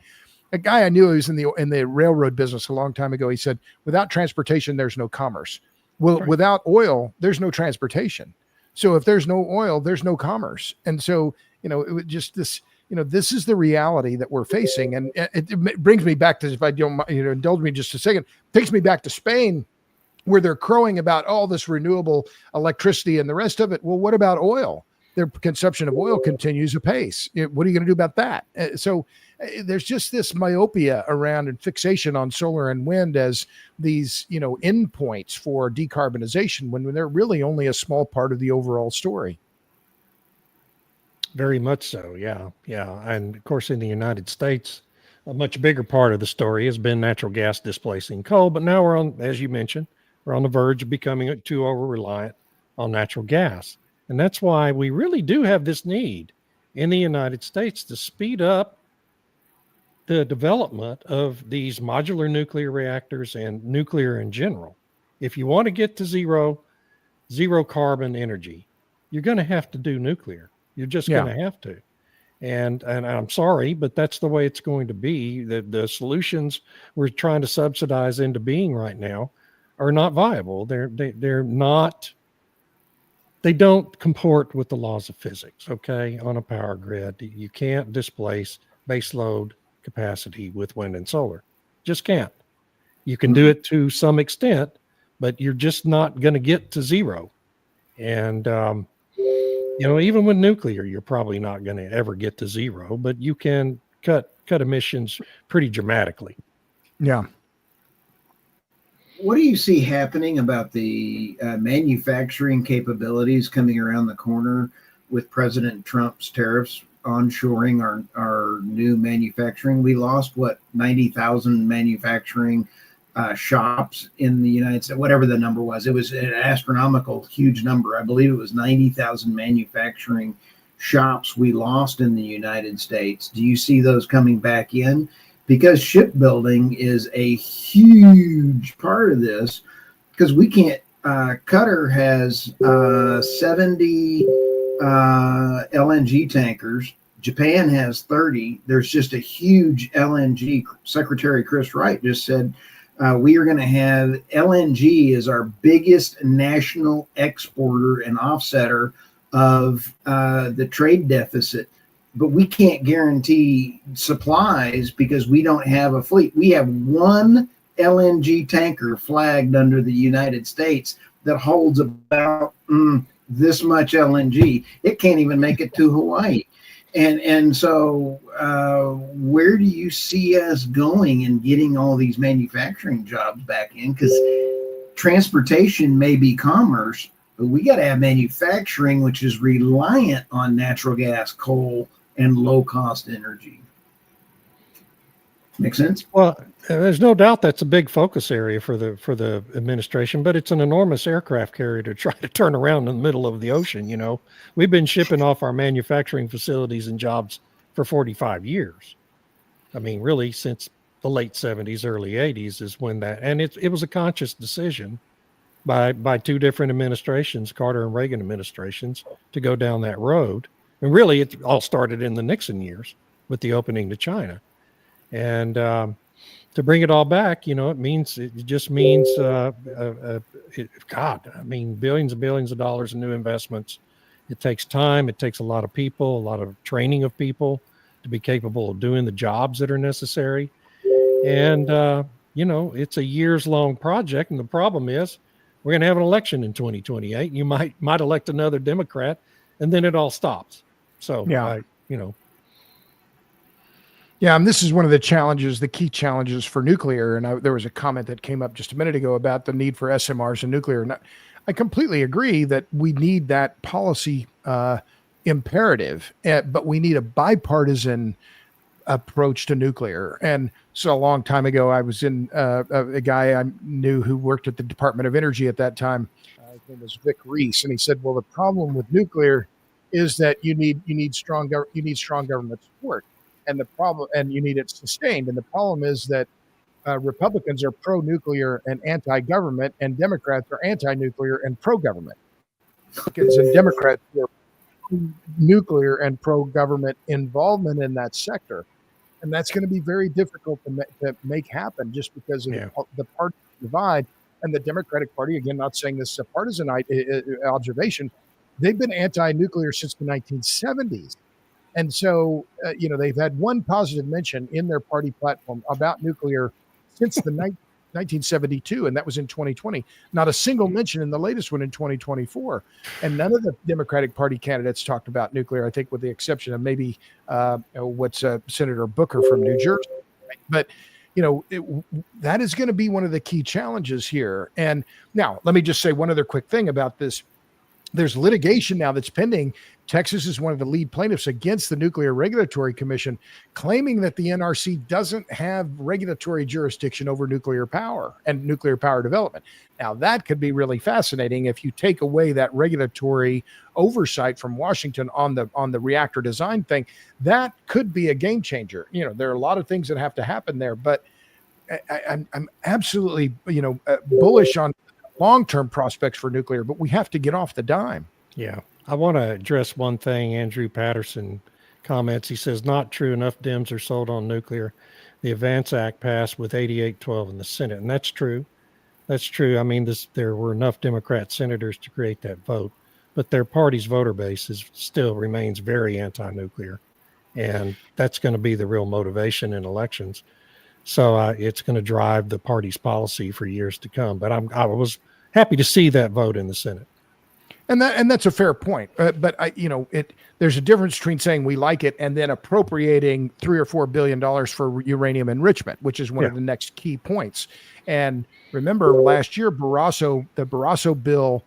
a guy I knew who was in the railroad business a long time ago, he said, without transportation, there's no commerce. Well, right. Without oil, there's no transportation. So if there's no oil, there's no commerce. And so, it just this, this is the reality that we're facing. And it brings me back to, if I don't indulge me just a second, takes me back to Spain where they're crowing about all this renewable electricity and the rest of it. Well, what about oil? Their consumption of oil continues apace. What are you going to do about that? So there's just this myopia around and fixation on solar and wind as these, endpoints for decarbonization when they're really only a small part of the overall story. Very much so. Yeah. Yeah. And of course, in the United States, a much bigger part of the story has been natural gas displacing coal. But now we're on, as you mentioned, we're on the verge of becoming too over-reliant on natural gas. And that's why we really do have this need in the United States to speed up the development of these modular nuclear reactors and nuclear in general. If you want to get to zero carbon energy, you're going to have to do nuclear. You're just going to have to. And I'm sorry, but that's the way it's going to be. The solutions we're trying to subsidize into being right now are not viable. They're not. They don't comport with the laws of physics, okay, on a power grid. You can't displace baseload capacity with wind and solar. Just can't. You can do it to some extent, but you're just not going to get to zero. And, even with nuclear, you're probably not going to ever get to zero, but you can cut emissions pretty dramatically. Yeah. What do you see happening about the manufacturing capabilities coming around the corner with President Trump's tariffs onshoring our new manufacturing? We lost 90,000 manufacturing shops in the United States, whatever the number was. It was an astronomical, huge number. I believe it was 90,000 manufacturing shops we lost in the United States. Do you see those coming back in? Because shipbuilding is a huge part of this, because we can't, Qatar has 70 LNG tankers. Japan has 30. There's just a huge LNG. Secretary Chris Wright just said, we are going to have LNG as our biggest national exporter and offsetter of the trade deficit. But we can't guarantee supplies because we don't have a fleet. We have one LNG tanker flagged under the United States that holds about this much LNG. It can't even make it to Hawaii. And so where do you see us going and getting all these manufacturing jobs back in? Because transportation may be commerce, but we got to have manufacturing, which is reliant on natural gas, coal, and low-cost energy. Make sense? Well, there's no doubt that's a big focus area for the administration, but it's an enormous aircraft carrier to try to turn around in the middle of the ocean. We've been shipping off our manufacturing facilities and jobs for 45 years. I mean, really, since the late 70s, early 80s is when that, and it was a conscious decision by two different administrations, Carter and Reagan administrations, to go down that road. And really, it all started in the Nixon years with the opening to China. And to bring it all back, it just means, billions and billions of dollars in new investments. It takes time. It takes a lot of people, a lot of training of people to be capable of doing the jobs that are necessary. And, it's a years-long project. And the problem is we're going to have an election in 2028. You might elect another Democrat, and then it all stops. So, Yeah, and this is one of the challenges, the key challenges for nuclear. And there was a comment that came up just a minute ago about the need for SMRs and nuclear. And I completely agree that we need that policy imperative, but we need a bipartisan approach to nuclear. And so a long time ago, I was in a guy I knew who worked at the Department of Energy at that time. His name was Vic Reese, and he said, "Well, the problem with nuclear is that you need strong government support, and you need it sustained. And the problem is that Republicans are pro-nuclear and anti-government, and Democrats are anti-nuclear and pro-government. Republicans and Democrats are nuclear and pro-government involvement in that sector, and that's going to be very difficult to make happen just because of the party divide." And the Democratic Party, again, not saying this is a partisan observation, they've been anti-nuclear since the 1970s. And so, they've had one positive mention in their party platform about nuclear since the 1972, and that was in 2020. Not a single mention in the latest one in 2024. And none of the Democratic Party candidates talked about nuclear, I think, with the exception of maybe Senator Booker from New Jersey. But, that is going to be one of the key challenges here. And now, let me just say one other quick thing about this. There's litigation now that's pending. Texas is one of the lead plaintiffs against the Nuclear Regulatory Commission, claiming that the NRC doesn't have regulatory jurisdiction over nuclear power and nuclear power development. Now, that could be really fascinating if you take away that regulatory oversight from Washington on the reactor design thing. That could be a game changer. There are a lot of things that have to happen there, but I'm absolutely bullish on long-term prospects for nuclear, but we have to get off the dime. Yeah. I want to address one thing. Andrew Patterson comments. He says, not true. Enough Dems are sold on nuclear. The Advance Act passed with 88-12 in the Senate. And that's true. That's true. I mean, there were enough Democrat senators to create that vote, but their party's voter base still remains very anti-nuclear. And that's going to be the real motivation in elections. So it's going to drive the party's policy for years to come. But I was happy to see that vote in the Senate. And that's a fair point. But there's a difference between saying we like it and then appropriating $3 or $4 billion for uranium enrichment, which is one of the next key points. And remember, last year, the Barrasso bill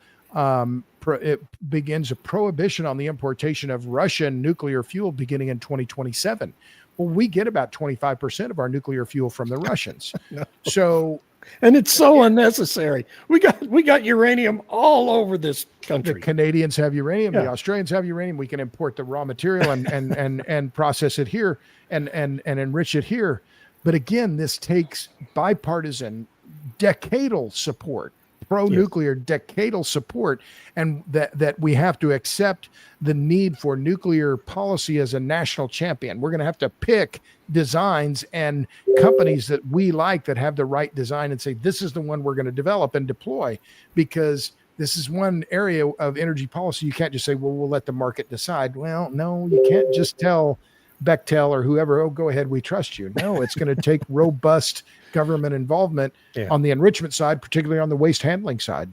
it begins a prohibition on the importation of Russian nuclear fuel beginning in 2027. Well, we get about 25% of our nuclear fuel from the Russians. No. So, and it's so unnecessary. We got uranium all over this country. The Canadians have uranium. The Australians have uranium. We can import the raw material and process it here and enrich it here. But again, this takes bipartisan, decadal support, pro-nuclear decadal support, and that we have to accept the need for nuclear policy as a national champion. We're going to have to pick designs and companies that we like that have the right design and say, this is the one we're going to develop and deploy, because this is one area of energy policy. You can't just say, well, we'll let the market decide. Well, no, you can't just tell Bechtel or whoever, oh, go ahead, we trust you. No, it's going to take robust government involvement on the enrichment side, particularly on the waste handling side.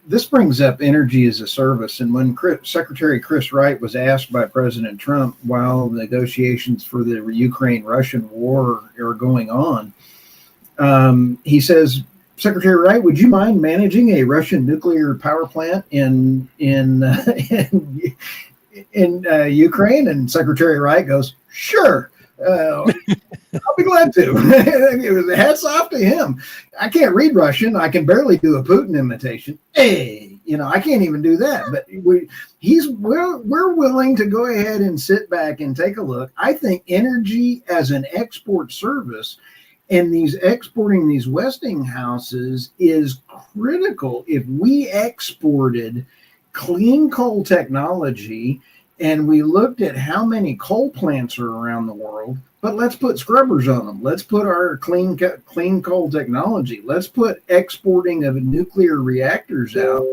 This brings up energy as a service. And when Secretary Chris Wright was asked by President Trump while negotiations for the Ukraine-Russian war are going on, he says, Secretary Wright, would you mind managing a Russian nuclear power plant in Ukraine? And Secretary Wright goes, sure. I'll be glad to. It was hats off to him. I can't read Russian. I can barely do a Putin imitation. Hey, I can't even do that. But we're willing to go ahead and sit back and take a look. I think energy as an export service and exporting these Westinghouses is critical. If we exported clean coal technology, and we looked at how many coal plants are around the world, but let's put scrubbers on them. Let's put our clean coal technology. Let's put exporting of nuclear reactors out.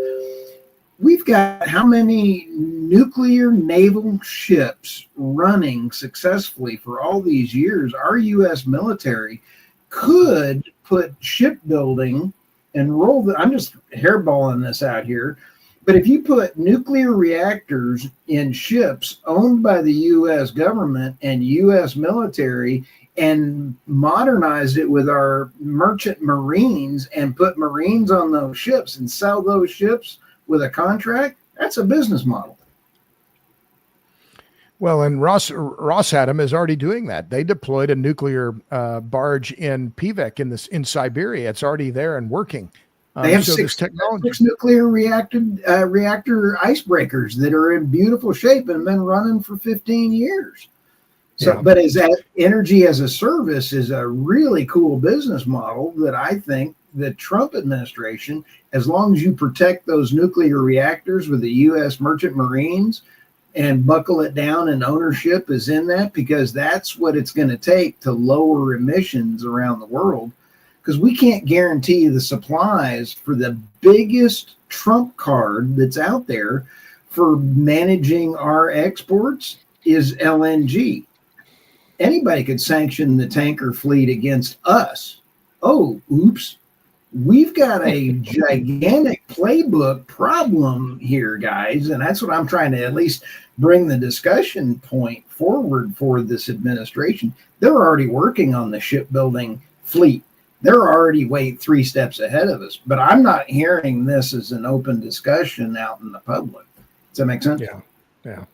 We've got how many nuclear naval ships running successfully for all these years? Our U.S. military could put shipbuilding and I'm just hairballing this out here, but if you put nuclear reactors in ships owned by the U.S. government and U.S. military and modernized it with our merchant Marines and put Marines on those ships and sell those ships with a contract, that's a business model. Well, and Rosatom is already doing that. They deployed a nuclear barge in Pivek in Siberia. It's already there and working. They have six nuclear reactor icebreakers that are in beautiful shape and have been running for 15 years. So, but energy as a service is a really cool business model that I think the Trump administration, as long as you protect those nuclear reactors with the U.S. merchant Marines and buckle it down, and ownership is in that, because that's what it's going to take to lower emissions around the world. Because we can't guarantee the supplies for the biggest trump card that's out there for managing our exports is LNG. Anybody could sanction the tanker fleet against us, oh, oops, we've got a gigantic playbook problem here, guys. And that's what I'm trying to at least bring the discussion point forward for this administration. They're already working on the shipbuilding fleet. They're already way 3 steps ahead of us. But I'm not hearing this as an open discussion out in the public. Does that make sense? Yeah. Yeah.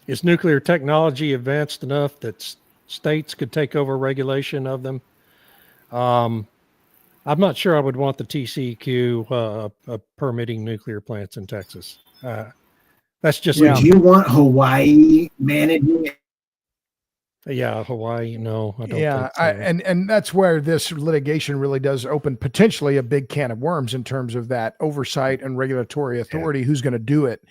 Is nuclear technology advanced enough that states could take over regulation of them? I'm not sure I would want the TCEQ permitting nuclear plants in Texas. That's just Would you want Hawaii managing it? Yeah, Hawaii. No, I don't. Yeah, think so. and that's where this litigation really does open potentially a big can of worms in terms of that oversight and regulatory authority. Who's going to do it?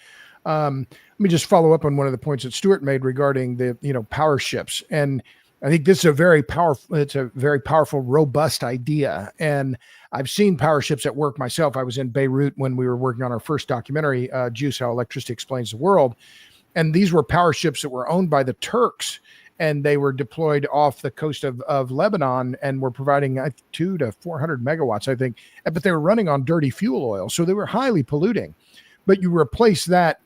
Let me just follow up on one of the points that Stuart made regarding the power ships, and I think this is a very powerful, robust idea. And I've seen power ships at work myself. I was in Beirut when we were working on our first documentary, Juice, How Electricity Explains the World. And these were power ships that were owned by the Turks, and they were deployed off the coast of Lebanon and were providing 200 to 400 megawatts, I think, but they were running on dirty fuel oil. So they were highly polluting. But you replace the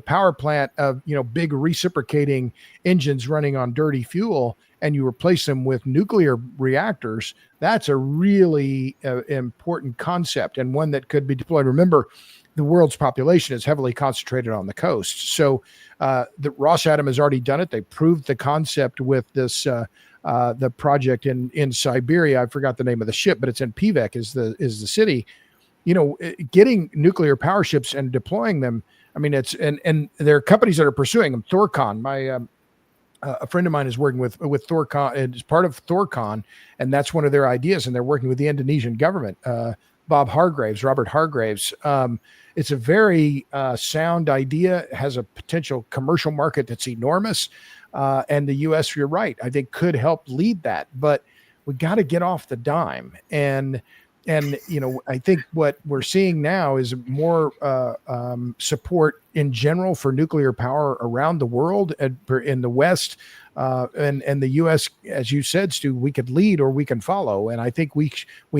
power plant of, big reciprocating engines running on dirty fuel, and you replace them with nuclear reactors. That's a really important concept, and one that could be deployed. Remember, the world's population is heavily concentrated on the coast. So the Rosatom has already done it. They proved the concept with this the project in Siberia. I forgot the name of the ship, but it's in Pivek is the city. Getting nuclear power ships and deploying them. I mean, and there are companies that are pursuing them. Thorcon, a friend of mine is working with Thorcon. It's part of Thorcon, and that's one of their ideas. And they're working with the Indonesian government. Robert Hargraves. It's a very sound idea. It has a potential commercial market that's enormous. And the U.S., you're right, I think could help lead that. But we got to get off the dime. And I think what we're seeing now is more support in general for nuclear power around the world and in the West and the U.S. As you said, Stu, we could lead or we can follow. And I think we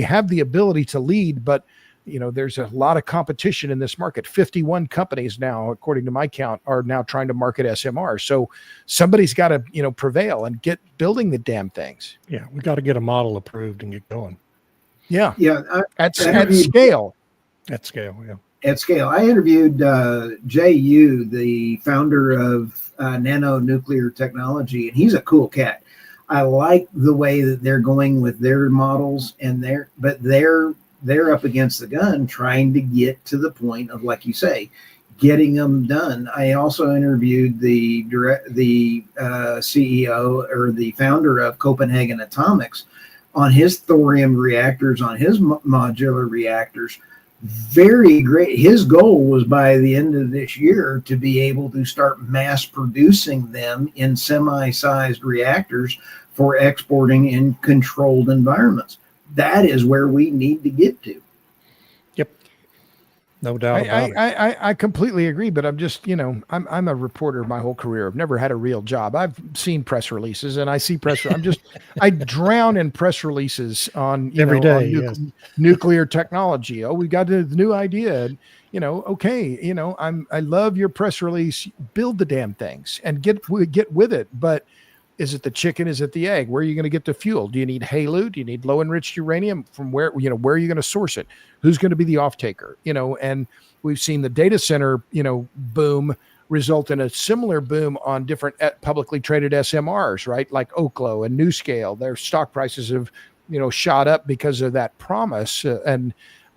have the ability to lead, but there's a lot of competition in this market. 51 companies now, according to my count, are now trying to market SMR. So somebody's got to, prevail and get building the damn things. Yeah, we got to get a model approved and get going. Yeah. At scale. At scale, yeah. At scale. I interviewed Jay Yu, the founder of Nano Nuclear Technology, and he's a cool cat. I like the way that they're going with their models, and they're up against the gun trying to get to the point of, like you say, getting them done. I also interviewed the CEO or the founder of Copenhagen Atomics on his thorium reactors, on his modular reactors. Very great. His goal was by the end of this year to be able to start mass producing them in semi-sized reactors for exporting in controlled environments. That is where we need to get to. Yep. No doubt about it. I completely agree, but I'm just, I'm a reporter my whole career. I've never had a real job. I've seen press releases and I see I drown in press releases on every day nuclear technology. Oh, we got the new idea. Okay. I love your press release. Build the damn things and get with it. But is it the chicken? Is it the egg? Where are you going to get the fuel? Do you need HALEU? Do you need low enriched uranium? From where are you going to source it? Who's going to be the off taker? And we've seen the data center, boom result in a similar boom on different publicly traded SMRs, right? Like Oklo and NewScale. Their stock prices have, shot up because of that promise.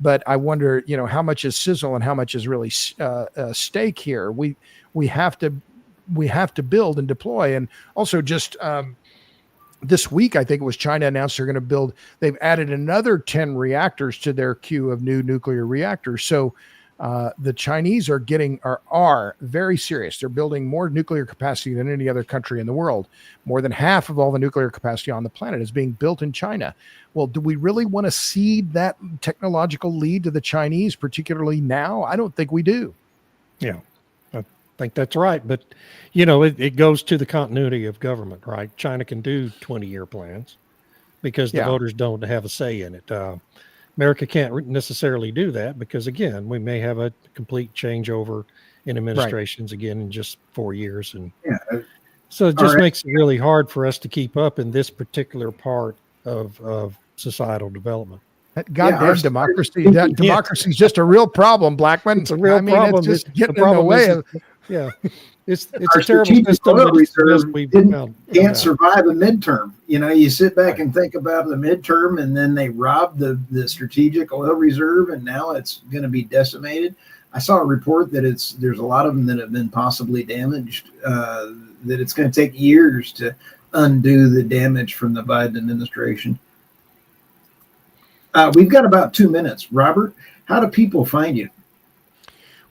But I wonder, how much is sizzle and how much is really stake here? We have to build and deploy. And also just this week, I think it was China announced they've added another 10 reactors to their queue of new nuclear reactors. So the Chinese are very serious. They're building more nuclear capacity than any other country in the world. More than half of all the nuclear capacity on the planet is being built in China. Well, do we really want to cede that technological lead to the Chinese, particularly now? I don't think we do. Yeah. I think that's right. But, it goes to the continuity of government, right? China can do 20-year plans. because the voters don't have a say in it. America can't necessarily do that because, again, we may have a complete changeover in administrations again in just 4 years. And so it just makes it really hard for us to keep up in this particular part of societal development. That goddamn democracy. That democracy is just a real problem, Blackman. It's a real problem. It's just getting in the way. It's a terrible system. Can't survive a midterm. You sit back and think about the midterm, and then they robbed the strategic oil reserve, and now it's going to be decimated. I saw a report that there's a lot of them that have been possibly damaged. That it's going to take years to undo the damage from the Biden administration. We've got about 2 minutes. Robert, how do people find you?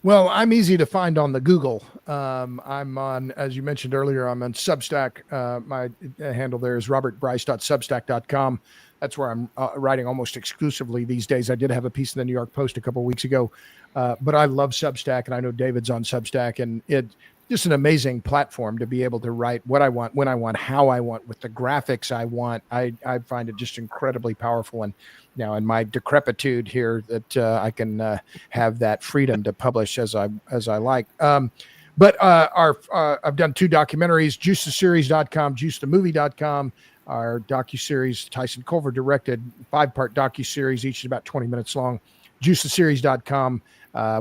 Well, I'm easy to find on the Google. I'm on, as you mentioned earlier, I'm on Substack. My handle there is robertbryce.substack.com. That's where I'm writing almost exclusively these days. I did have a piece in the New York Post a couple of weeks ago, but I love Substack, and I know David's on Substack, and it's just an amazing platform to be able to write what I want, when I want, how I want, with the graphics I want. I find it just incredibly powerful. And now in my decrepitude here that I can have that freedom to publish as I like. But I've done 2 documentaries, juicetheseries.com, juicethemovie.com, our docuseries, Tyson Culver directed, 5-part docuseries, each is about 20 minutes long, juicetheseries.com.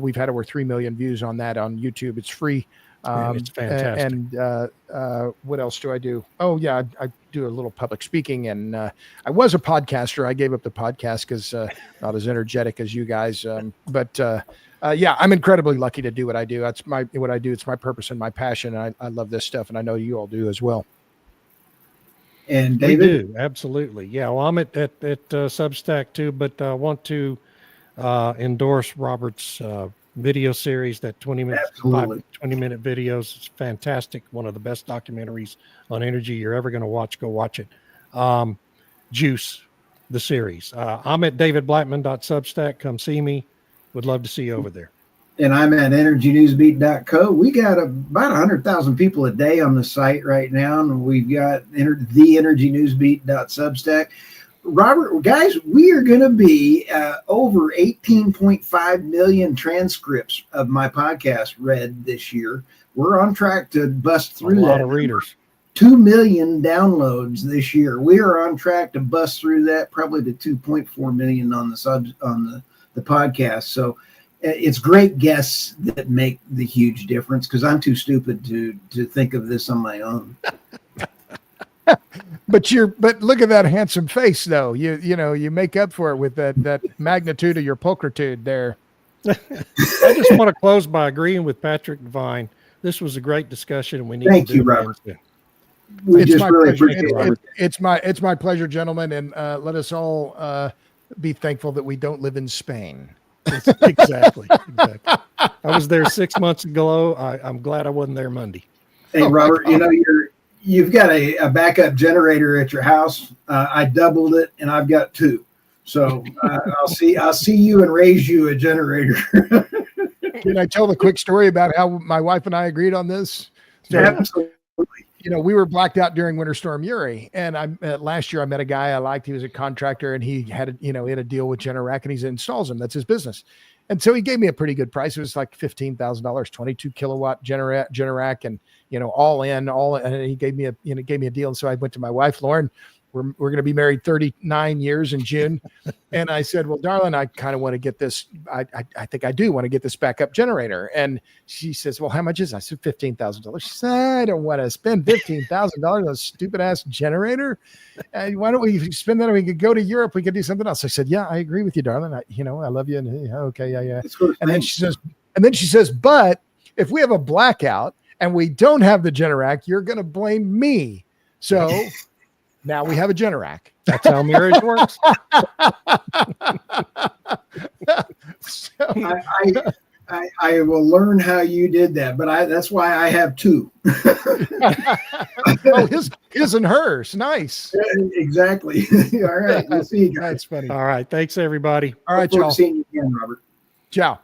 We've had over 3 million views on that on YouTube. It's free. It's fantastic. And what else do I do? Oh yeah, I do a little public speaking, and I was a podcaster. I gave up the podcast because not as energetic as you guys. But I'm incredibly lucky to do what I do. That's what I do. It's my purpose and my passion. And I love this stuff, and I know you all do as well. And David, we do, absolutely. Yeah, well, I'm at Substack too, but I want to endorse Robert's video series, that 20-minute videos. It's fantastic. One of the best documentaries on energy you're ever going to watch. Go watch it. Juice, the series. I'm at davidblackman.substack. Come see me. Would love to see you over there. And I'm at energynewsbeat.co. We got about 100,000 people a day on the site right now, and we've got the energynewsbeat.substack. Robert, guys, we are going to be over 18.5 million transcripts of my podcast read this year. We're on track to bust through that. A lot of readers. 2 million downloads this year. We are on track to bust through that, probably to 2.4 million on the podcast. So it's great guests that make the huge difference, because I'm too stupid to think of this on my own. But look at that handsome face, though. You make up for it with that magnitude of your pulchritude there. I just want to close by agreeing with Patrick Devine. This was a great discussion, and we need Thank to you, do Robert. it. It's my pleasure. It's my pleasure, gentlemen, and let us all be thankful that we don't live in Spain. Exactly. I was there 6 months ago. I'm glad I wasn't there Monday. Hey, Robert, you've got a backup generator at your house. I doubled it, and I've got 2. So I'll see you and raise you a generator. Can I tell the quick story about how my wife and I agreed on this? So, absolutely. We were blacked out during Winter Storm Uri, and last year I met a guy I liked. He was a contractor, and he had a deal with Generac, and he installs them. That's his business. And so he gave me a pretty good price. It was like $15,000, 22 kilowatt Generac, and all in. And he gave me a deal. And so I went to my wife, Lauren. We're going to be married 39 years in June. And I said, well, darling, I kind of want to get this. I think I do want to get this backup generator. And she says, well, how much is it? I said, $15,000. She said, I don't want to spend $15,000 on a stupid ass generator. Why don't we spend that? And we could go to Europe. We could do something else. I said, yeah, I agree with you, darling. I love you. And okay. Yeah. And then she says, but if we have a blackout and we don't have the Generac, you're going to blame me. So now we have a Generac. That's how marriage works. So, I will learn how you did that, but that's why I have 2. Oh, his and hers. Nice. Exactly. All right. We'll see you guys. That's funny. All right. Thanks, everybody. All right, y'all. Seeing you again, Robert. Ciao.